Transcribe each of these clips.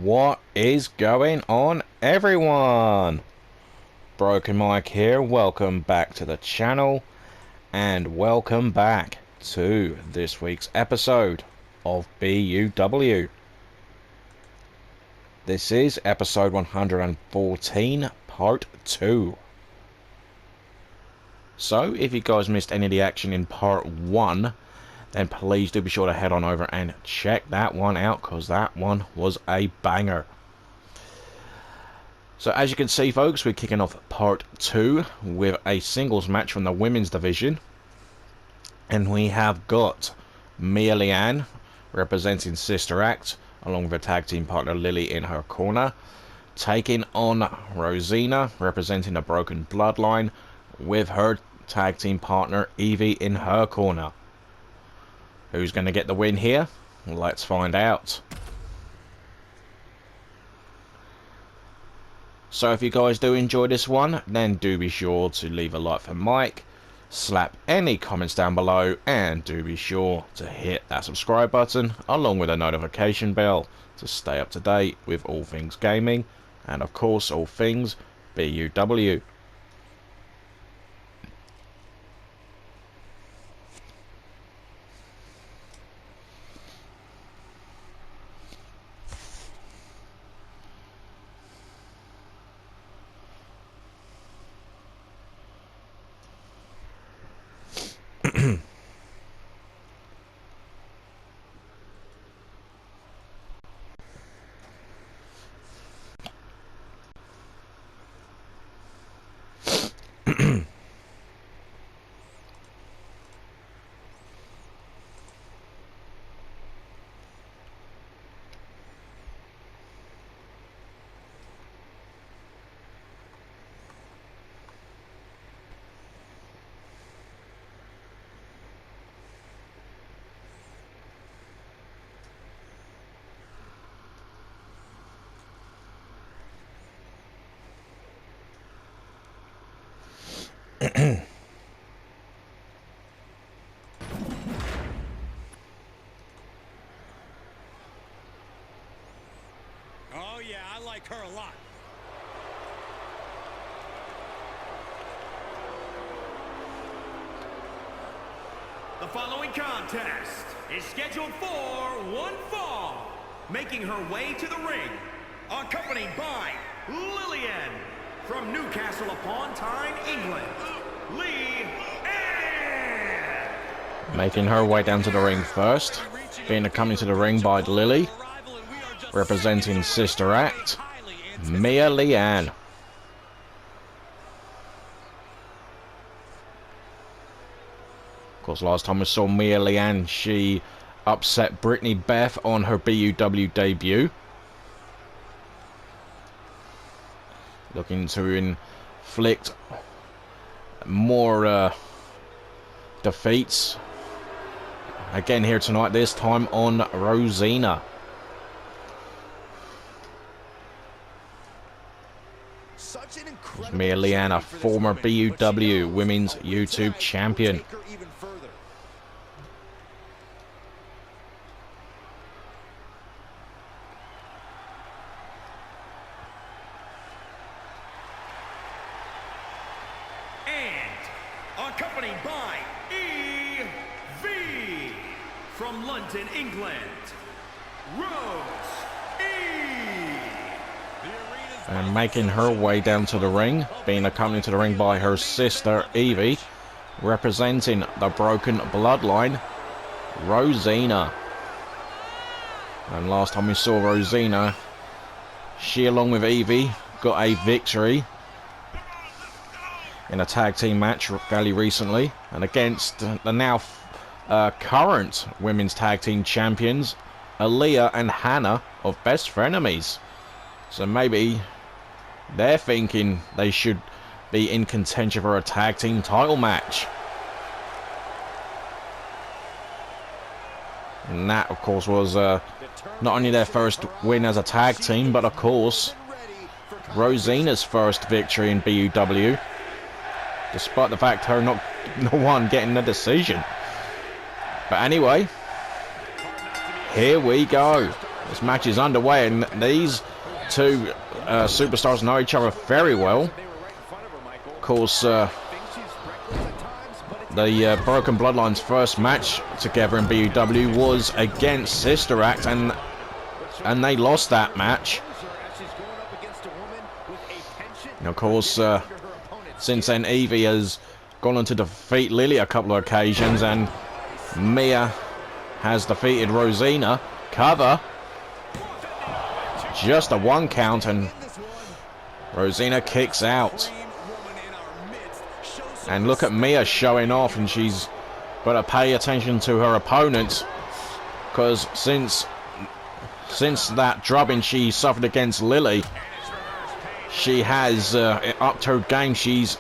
What is going on, everyone? Broken Mike here. Welcome back to the channel, and welcome back to this week's episode of BUW. This is episode 114, part 2. So, if you guys missed any of the action in part 1, then please do be sure to head on over and check that one out, because that one was a banger. So as you can see, folks, we're kicking off part 2 with a singles match from the women's division. And we have got Mia Leanne representing Sister Act, along with her tag team partner Lily in her corner, taking on Rosina representing the Broken Bloodline, with her tag team partner Evie in her corner. Who's going to get the win here? Let's find out. So if you guys do enjoy this one, then do be sure to leave a like for Mike, slap any comments down below, and do be sure to hit that subscribe button along with a notification bell to stay up to date with all things gaming and of course all things BUW. Oh yeah, I like her a lot. The following contest is scheduled for one fall. Making her way to the ring, accompanied by Lillian from Newcastle upon Tyne, England, Lee Ann. Making her way down to the ring first, being accompanied to the ring by Lily, representing Sister Act, Mia Leanne. Of course, last time we saw Mia Leanne, she upset Brittany Beth on her BUW debut, looking to inflict more defeats again here tonight, this time on Rosina. Mia Leanne, a former BUW Women's YouTube champion. And accompanied by Evie from London, England, Rose E. And making her way down to the ring, being accompanied to the ring by her sister Evie, representing the Broken Bloodline, Rosina. And last time we saw Rosina, she along with Evie got a victory in a tag team match fairly recently, and against the now current women's tag team champions Aaliyah and Hannah of Best Frenemies. So maybe they're thinking they should be in contention for a tag team title match. And that, of course, was not only their first win as a tag team, but of course Rosina's first victory in BUW, despite the fact her not the one getting the decision. But anyway, here we go. This match is underway, and these two superstars know each other very well. Of course, the Broken Bloodline's first match together in BUW was against Sister Act, and they lost that match. And of course, since then, Evie has gone on to defeat Lily a couple of occasions, and Mia has defeated Rosina. Cover. Just a 1 count, and Rosina kicks out. And look at Mia showing off, and she's got to pay attention to her opponents, because since that drubbing she suffered against Lily, she has upped her game. She's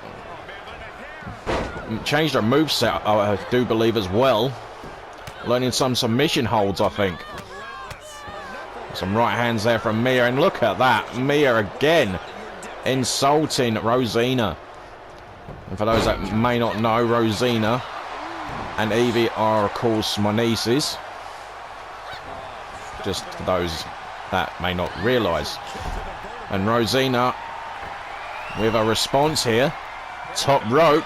changed her moveset, I do believe, as well. Learning some submission holds, I think. Some right hands there from Mia, and look at that. Mia again insulting Rosina. And for those that may not know, Rosina and Evie are, of course, my nieces. Just for those that may not realise. And Rosina with a response here. Top rope.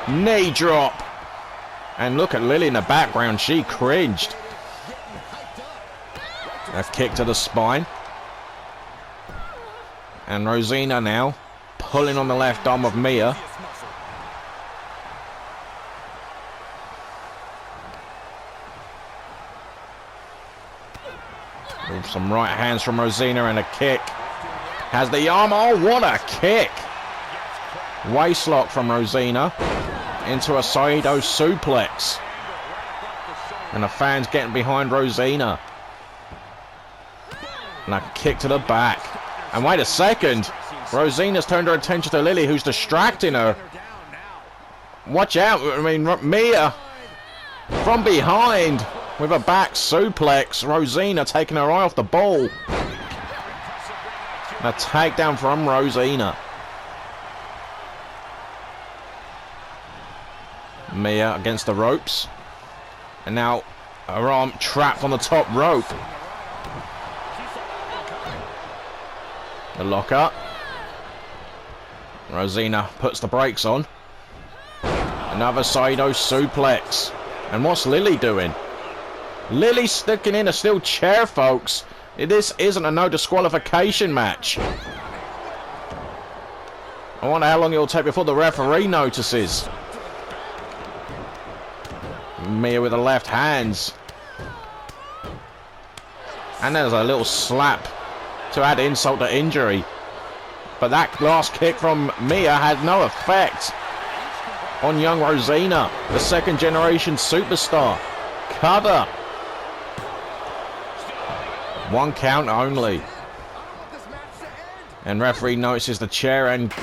Knee drop. And look at Lily in the background. She cringed. A kick to the spine. And Rosina now pulling on the left arm of Mia. With some right hands from Rosina and a kick. Has the arm. Oh, what a kick. Waistlock from Rosina into a Saito suplex. And the fans getting behind Rosina. And a kick to the back. And wait a second. Rosina's turned her attention to Lily, who's distracting her. Watch out. I mean, Mia from behind with a back suplex. Rosina taking her eye off the ball. A takedown from Rosina. Mia against the ropes. And now her arm trapped on the top rope. The lockup. Rosina puts the brakes on. Another Saito suplex. And what's Lily doing? Lily's sticking in a steel chair, folks. This isn't a no disqualification match. I wonder how long it'll take before the referee notices. Mia with the left hands. And there's a little slap to add insult to injury. But that last kick from Mia had no effect on young Rosina, the second generation superstar. Cover. 1 count only. And referee notices the chair and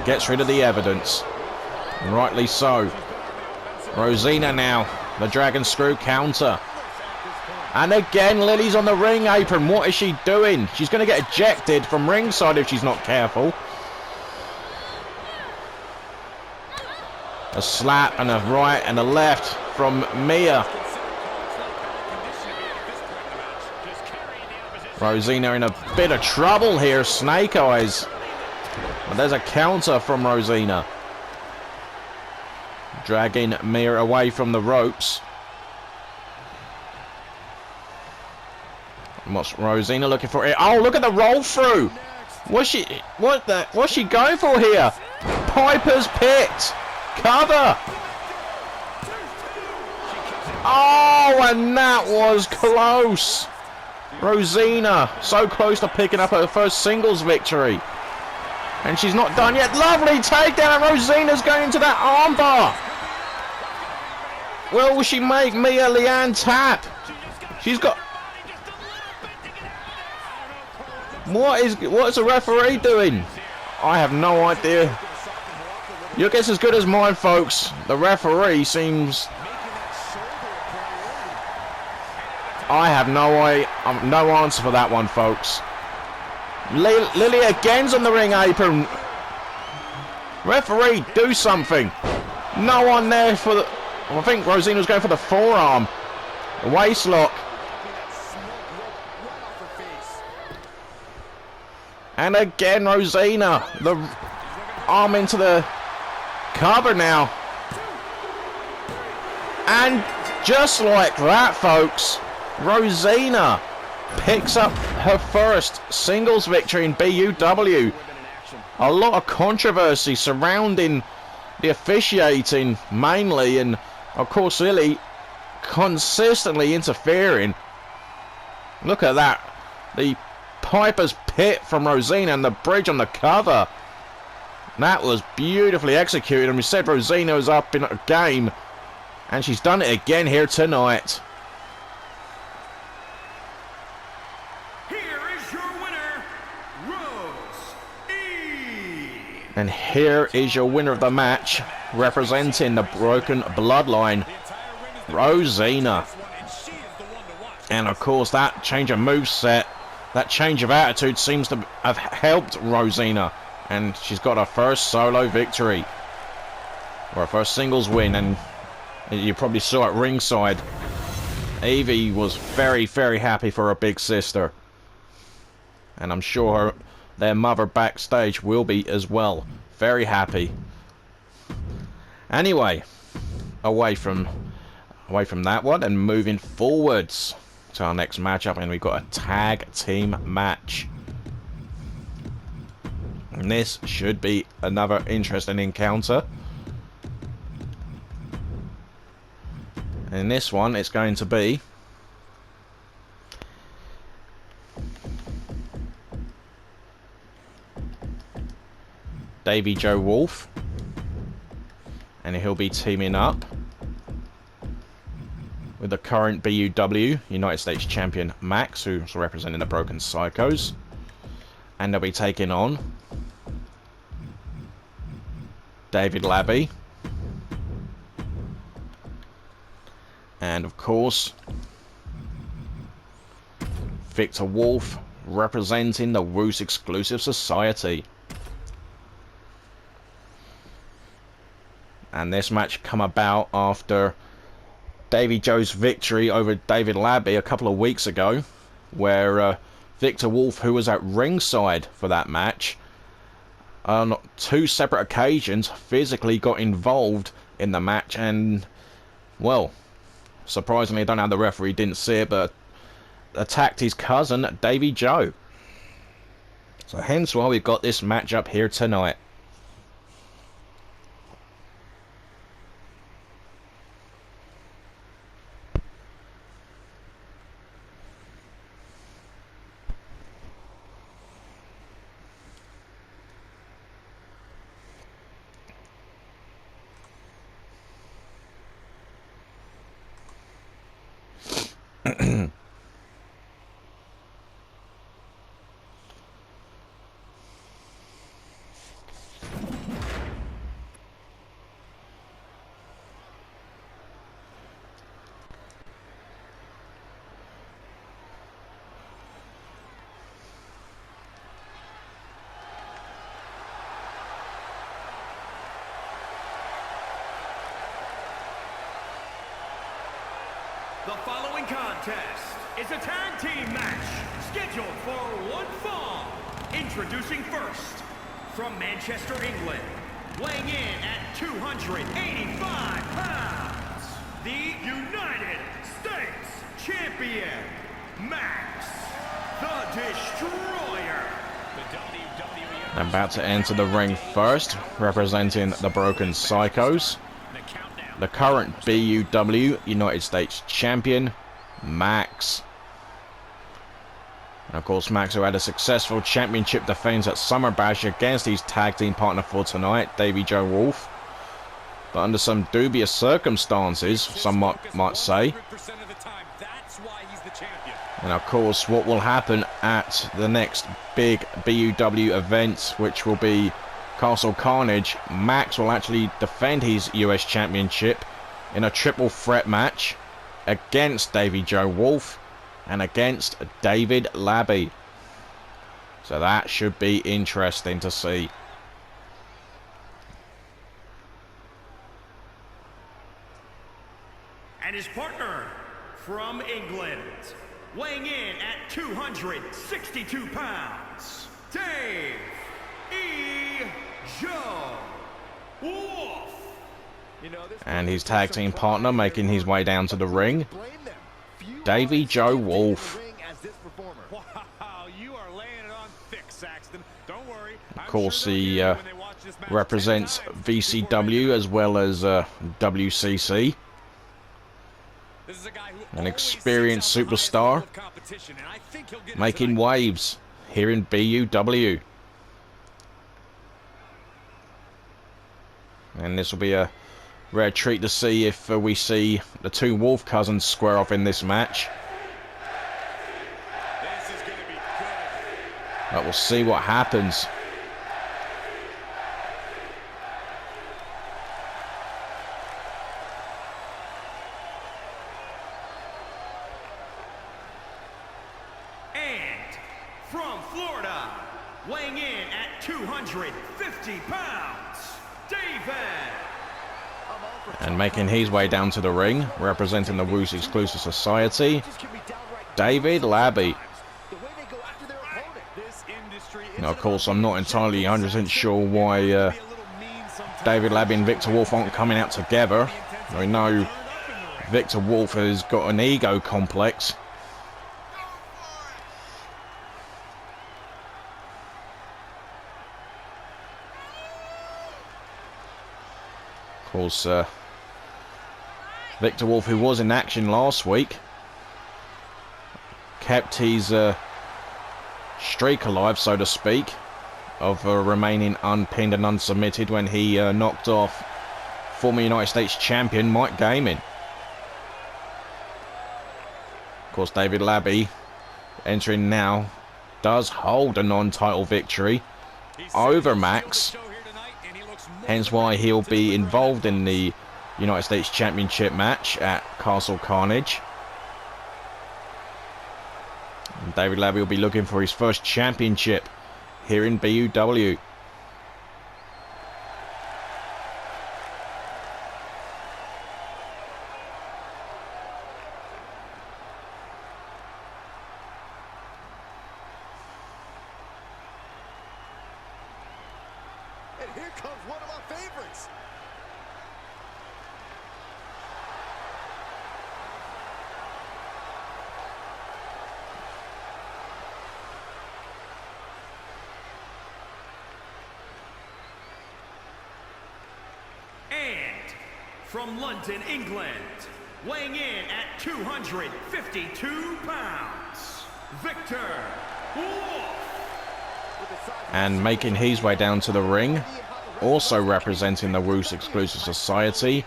gets rid of the evidence. And rightly so. Rosina now, the dragon screw counter. And again, Lily's on the ring apron. What is she doing? She's going to get ejected from ringside if she's not careful. A slap and a right and a left from Mia. Rosina in a bit of trouble here, Snake Eyes. But there's a counter from Rosina. Dragging Mia away from the ropes. And what's Rosina looking for here? Oh, look at the roll through. What's she going for here? Piper's Pit. Cover. Oh, and that was close. Rosina so close to picking up her first singles victory. And she's not done yet. Lovely takedown, and Rosina's going into that armbar. Well, will she make Mia Leanne tap? She's got... What is the referee doing? I have no idea. Your guess is as good as mine, folks. The referee seems... I have no answer for that one, folks. Lily again's on the ring apron. Referee, do something. No one there for the... I think Rosina was going for the forearm. The waist lock. And again, Rosina. The arm into the cover now. And just like that, folks, Rosina picks up her first singles victory in BUW. A lot of controversy surrounding the officiating mainly, and of course Lily consistently interfering. Look at that. The Piper's Pit from Rosina and the bridge on the cover. That was beautifully executed, and we said Rosina was up in a game, and she's done it again here tonight. Here is your winner, Rose E. And here is your winner of the match, representing the Broken Bloodline, Rosina. And of course that change of moveset, that change of attitude seems to have helped Rosina. And she's got her first solo victory. Or her first singles win. And you probably saw at ringside, Evie was very, very happy for her big sister. And I'm sure their mother backstage will be as well. Very happy. Anyway, away from that one and moving forwards to our next matchup, and we've got a tag team match. And this should be another interesting encounter. In this one, it's going to be Davey Joe Wolf, and he'll be teaming up with the current BUW United States Champion Max, who's representing the Broken Psychos, and they'll be taking on David Labby, and of course Victor Wolf, representing the Roos Exclusive Society. And this match come about after Davey Joe's victory over David Labby a couple of weeks ago, where Victor Wolf, who was at ringside for that match, on 2 separate occasions physically got involved in the match, and, well, surprisingly, I don't know how the referee didn't see it, but attacked his cousin, Davey Joe. So hence why we've got this match up here tonight. The following contest is a tag team match scheduled for one fall. Introducing first, from Manchester, England, weighing in at 285 pounds, the United States Champion, Max the Destroyer. The WWE About to enter the ring first, representing the Broken Psychos, the current BUW United States Champion, Max. And of course, Max, who had a successful championship defense at Summer Bash against his tag team partner for tonight, Davey Joe Wolf. But under some dubious circumstances, some might say. And of course, what will happen at the next big BUW event, which will be Castle Carnage, Max will actually defend his US Championship in a triple threat match against Davey Joe Wolf and against David Labby. So that should be interesting to see. and his partner from England, weighing in at 262 pounds, Dave E. Joe Wolf. And his tag team partner making his way down to the ring, Davey Joe Wolf. Wow, you are laying it on thick, Saxton. Don't worry. Of course, he represents VCW as well as WCC. An experienced superstar making waves here in BUW. And this will be a rare treat to see if we see the two Wolf cousins square off in this match. This is going to be good. But we'll see what happens. And from Florida, weighing in at 250 pounds, David. And making his way down to the ring, representing the Woos Exclusive Society, David Labby. Now, of course, I'm not entirely 100% sure why David Labby and Victor Wolf aren't coming out together. I know Victor Wolf has got an ego complex. Of course, Victor Wolf, who was in action last week, kept his streak alive, so to speak, of remaining unpinned and unsubmitted when he knocked off former United States champion Mike Gaiman. Of course, David Labby, entering now, does hold a non-title victory over Max, hence why he'll be involved in the United States Championship match at Castle Carnage. And David Labby will be looking for his first championship here in BUW. And here comes one of my favorites. And from London, England, weighing in at 252 pounds, Victor Wolf. And making his way down to the ring, also representing the Woos Exclusive Society,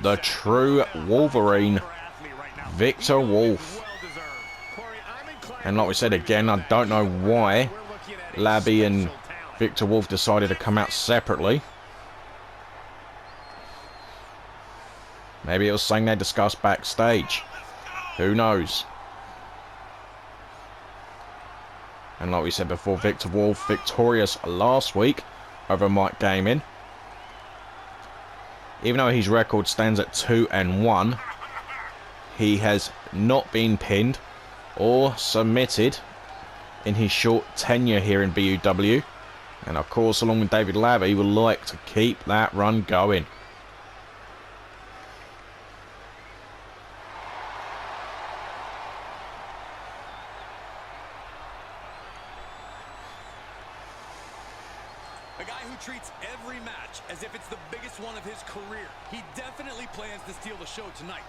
the true Wolverine, Victor Wolf. And like we said again, I don't know why Labby and Victor Wolf decided to come out separately. Maybe it was something they discussed backstage. Who knows? And like we said before, Victor Wolf victorious last week over Mike Gaiman. Even though his record stands at 2-1, he has not been pinned or submitted in his short tenure here in BUW. And of course, along with David Labby, would like to keep that run going. A guy who treats every match as if it's the biggest one of his career. He definitely plans to steal the show tonight.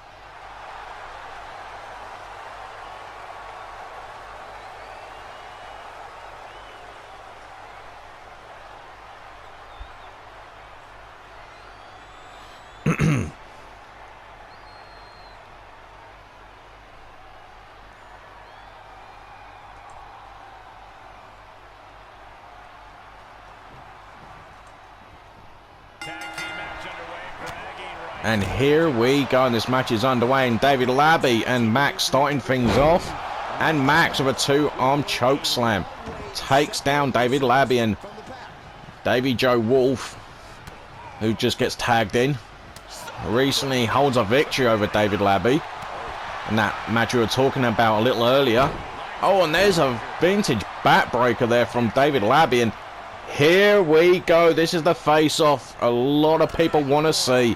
And here we go, and this match is underway, and David Labby and Max starting things off. And Max with a two-arm choke slam takes down David Labby, and Davey Joe Wolf, who just gets tagged in, recently holds a victory over David Labby. And that match we were talking about a little earlier, Oh, and there's a vintage backbreaker there from David Labby. And here we go. This is the face-off a lot of people want to see.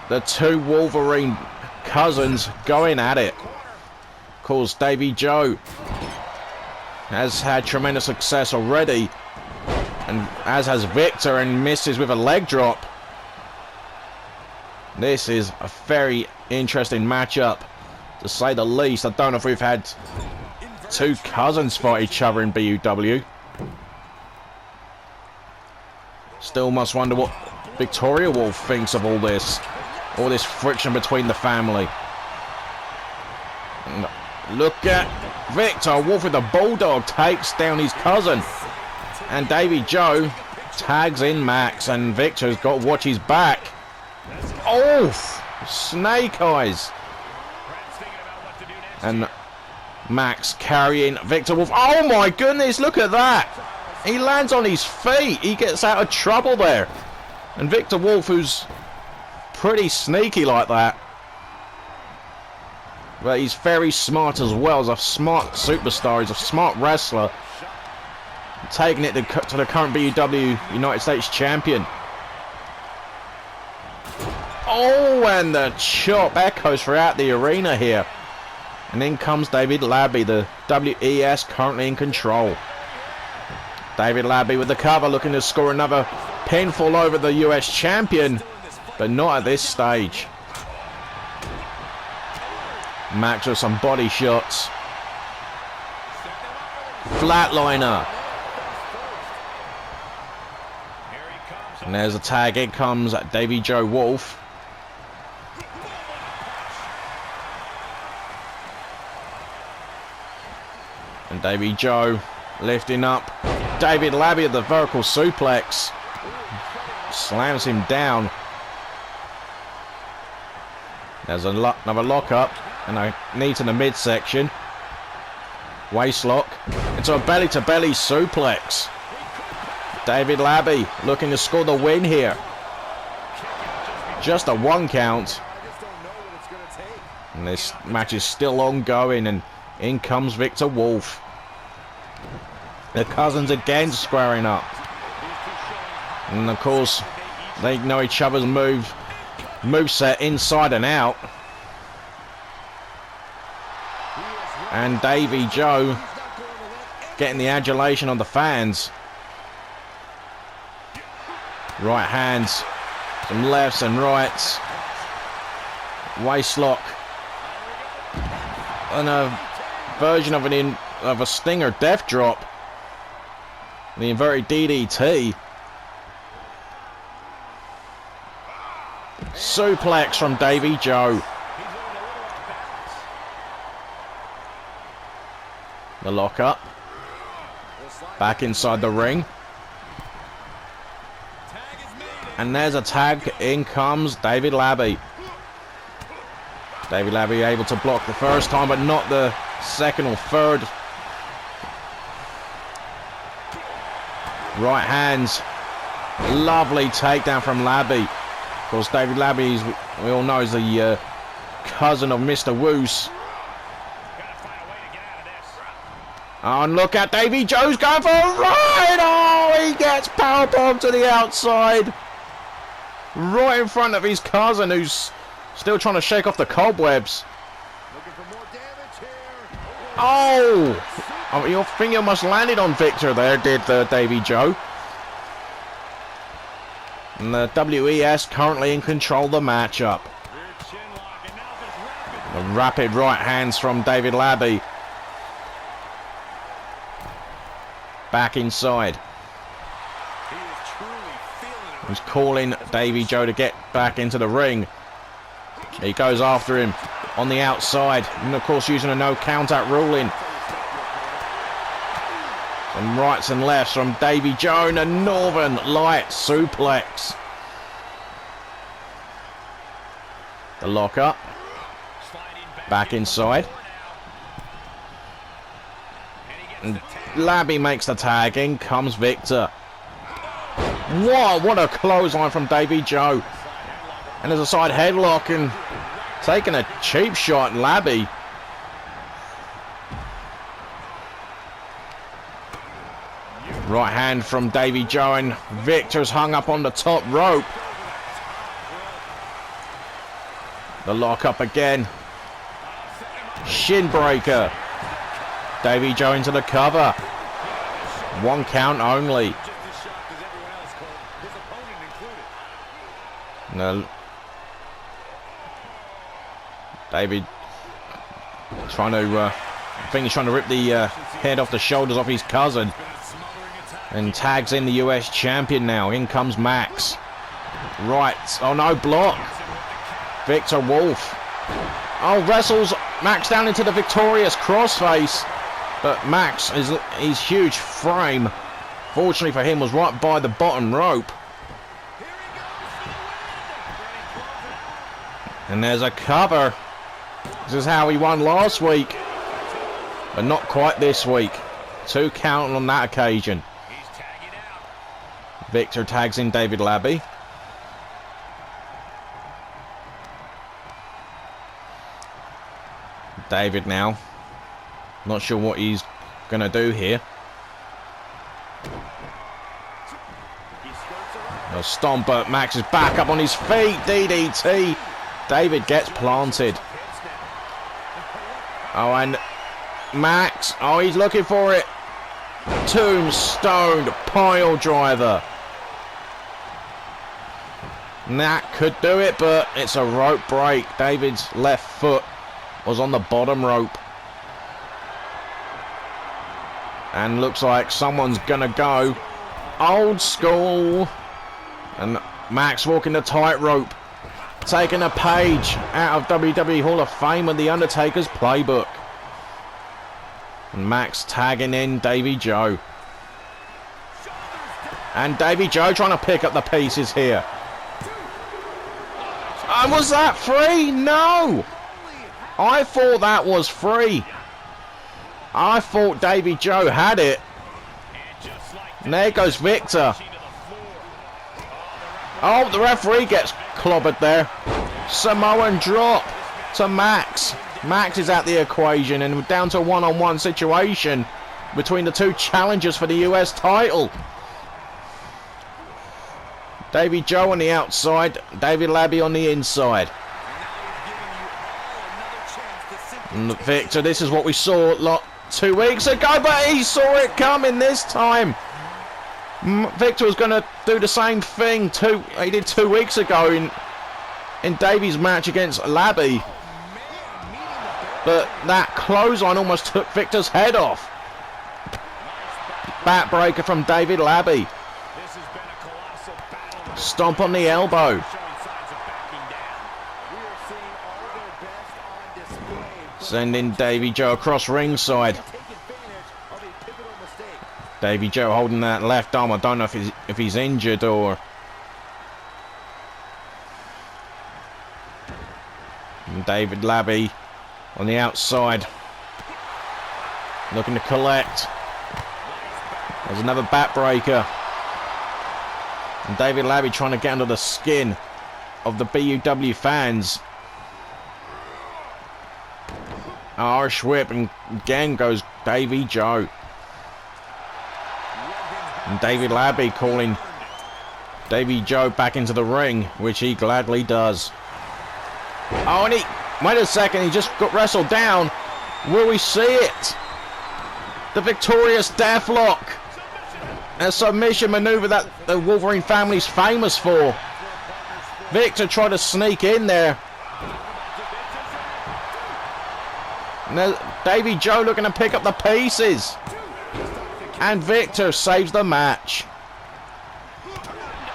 The two Wolverine cousins going at it. Of course, Davey Joe has had tremendous success already, and as has Victor, and misses with a leg drop. This is a very interesting matchup, to say the least. I don't know if we've had two cousins fight each other in BUW. Still must wonder what Victoria Wolf thinks of all this friction between the family. And look at Victor Wolf with a bulldog, takes down his cousin, and Davey Joe tags in Max, and Victor's got to watch his back. Oh, snake eyes. And Max carrying Victor Wolf. Oh my goodness, look at that. He lands on his feet. He gets out of trouble there. And Victor Wolf, who's pretty sneaky like that, but he's very smart as well. He's a smart superstar. He's a smart wrestler. Taking it to the current BUW United States champion. Oh, and the chop echoes throughout the arena here. And in comes David Labby, the WES currently in control. David Labby with the cover, looking to score another pinfall over the US champion, but not at this stage. Max with some body shots. Flatliner. And there's a tag. In comes Davey Joe Wolf. And Davey Joe lifting up David Labby at the vertical suplex. Slams him down. There's another lockup and a knee to the midsection. Waist lock into a belly-to-belly suplex. David Labby looking to score the win here. Just a 1 count. And this match is still ongoing, and in comes Victor Wolf. The cousins again squaring up. And of course, they know each other's moveset inside and out. And Davey Joe getting the adulation of the fans. Right hands, some lefts and rights. Waist lock. And a version of a stinger death drop. The inverted DDT. Suplex from Davey Joe. The lockup. Back inside the ring. And there's a tag. In comes David Labby. David Labby able to block the first time, but not the second or third. Right hands. Lovely takedown from Labby. Of course, David Labby, we all know, is the cousin of Mr. Woos. Oh, and look at Davey Joe's going for a ride. Oh, he gets powerbombed to the outside. Right in front of his cousin, who's still trying to shake off the cobwebs. Oh! Your finger must landed on Victor there, did Davey Joe. And the WES currently in control of the matchup. The rapid right hands from David Labby. Back inside. He's calling Davey Joe to get back into the ring. He goes after him on the outside. And of course using a no count out ruling. Some rights and lefts from Davey Joe, and a Northern Light suplex. The lockup. Back inside. And Labby makes the tag. In comes Victor. Whoa, what a clothesline from Davey Joe. And there's a side headlock, and taking a cheap shot, Labby. Right hand from Davy Joe, and Victor's hung up on the top rope. The lock up again. Shin breaker. Davy Joe into the cover. 1 count only. No. David trying to, I think he's trying to rip the head off the shoulders of his cousin. And tags in the US champion now. In comes Max. Right. Oh no, block. Victor Wolf. Oh, wrestles Max down into the victorious crossface. But Max, his huge frame, fortunately for him, was right by the bottom rope. And there's a cover. This is how he won last week. But not quite this week. 2 count on that occasion. Victor tags in David Labby. David now. Not sure what he's going to do here. A stomper. Max is back up on his feet. DDT. David gets planted. Oh, and Max. Oh, he's looking for it. Tombstone pile driver. And that could do it, but it's a rope break. David's left foot was on the bottom rope. And looks like someone's gonna go old school. And Max walking the tightrope, taking a page out of WWE Hall of Fame and The Undertaker's playbook. And Max tagging in Davy Joe. And Davy Joe trying to pick up the pieces here. And was that free? No! I thought that was free. I thought Davy Joe had it. And there goes Victor. Oh, the referee gets clobbered there. Samoan drop to Max. Max is out the equation, and we're down to a one-on-one situation between the 2 challengers for the US title. Davy Joe on the outside, David Labby on the inside. And Victor, this is what we saw 2 weeks ago, but he saw it coming this time. Victor was going to do the same thing he did 2 weeks ago in Davy's match against Labby. But that clothesline almost took Victor's head off. Backbreaker from David Labby. Stomp on the elbow. Sending Davy Joe across ringside. Davy Joe holding that left arm. I don't know if he's injured or... And David Labby on the outside, looking to collect. There's another backbreaker. And David Labby trying to get under the skin of the BUW fans. Irish whip, and again goes Davy Joe. And David Labby calling Davy Joe back into the ring, which he gladly does. Oh, and wait a second, he just got wrestled down. Will we see it? The victorious deathlock. A submission maneuver that the Wolverine family's famous for. Victor tried to sneak in there. Now, Davy Joe looking to pick up the pieces. And Victor saves the match.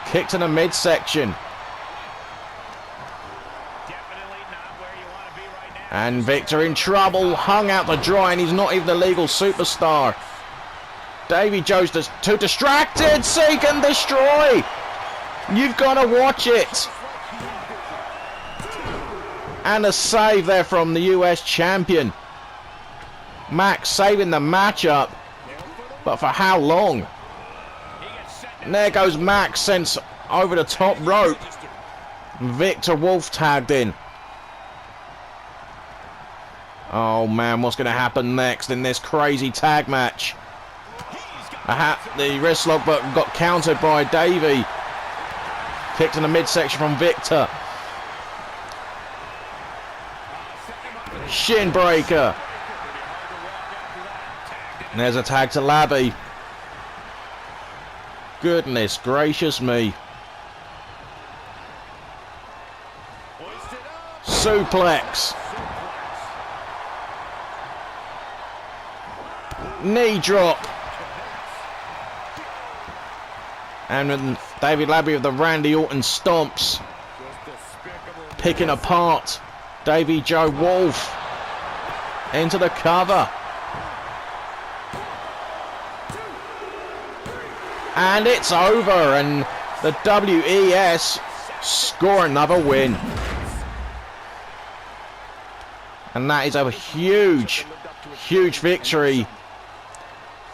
Kick to the midsection. And Victor in trouble, hung out to dry, and he's not even a legal superstar. Davy Joe's just too distracted. Seek and destroy. You've got to watch it. And a save there from the US champion. Max saving the matchup. But for how long? And there goes Max, sent over the top rope. Victor Wolf tagged in. Oh man, what's going to happen next in this crazy tag match? The wrist lock, but got countered by Davey. Kicked in the midsection from Victor. Shin breaker. And there's a tag to Labby. Goodness gracious me. Suplex. Knee drop. And then David Labby with the Randy Orton stomps. Picking apart Davy Joe Wolf. Into the cover. And it's over. And the WES score another win. And that is a huge, huge victory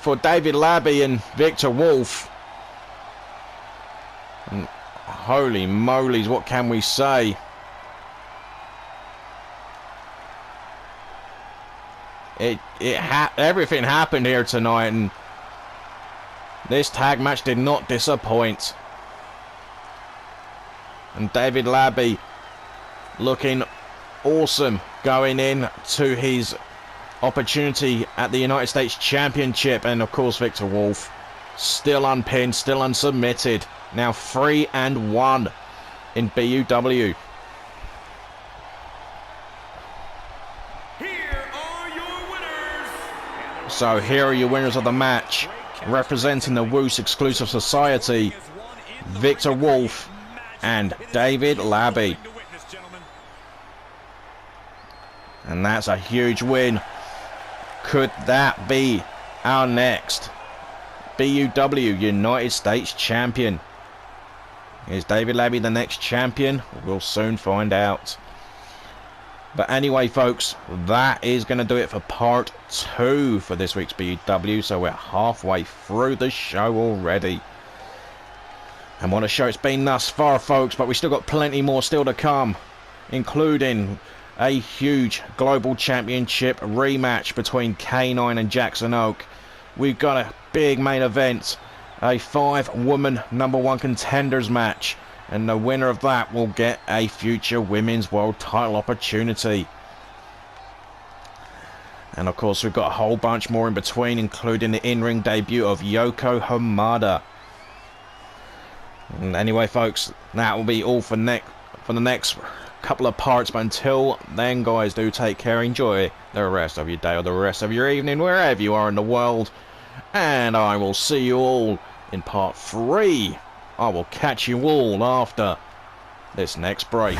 for David Labby and Victor Wolf. And holy moly's, what can we say? Everything happened here tonight, and this tag match did not disappoint. And David Labby looking awesome going in to his opportunity at the United States Championship. And of course Victor Wolf still unpinned, still unsubmitted, now 3-1 in BUW. So here are your winners of the match, representing the Woos Exclusive Society, Victor Wolf and David Labby. And that's a huge win. Could that be our next BUW United States champion? Is David Labby the next champion? We'll soon find out. But anyway, folks, that is going to do it for part 2 for this week's BUW. So we're halfway through the show already. And what a show it's been thus far, folks. But we still got plenty more still to come, including a huge global championship rematch between K9 and Jackson Oak. We've got a big main event, a 5-woman #1 contenders match. And the winner of that will get a future women's world title opportunity. And of course we've got a whole bunch more in between, including the in-ring debut of Yoko Hamada. And anyway, folks, that will be all for the next couple of parts. But until then, guys, do take care. Enjoy the rest of your day or the rest of your evening, wherever you are in the world. And I will see you all in part 3. I will catch you all after this next break.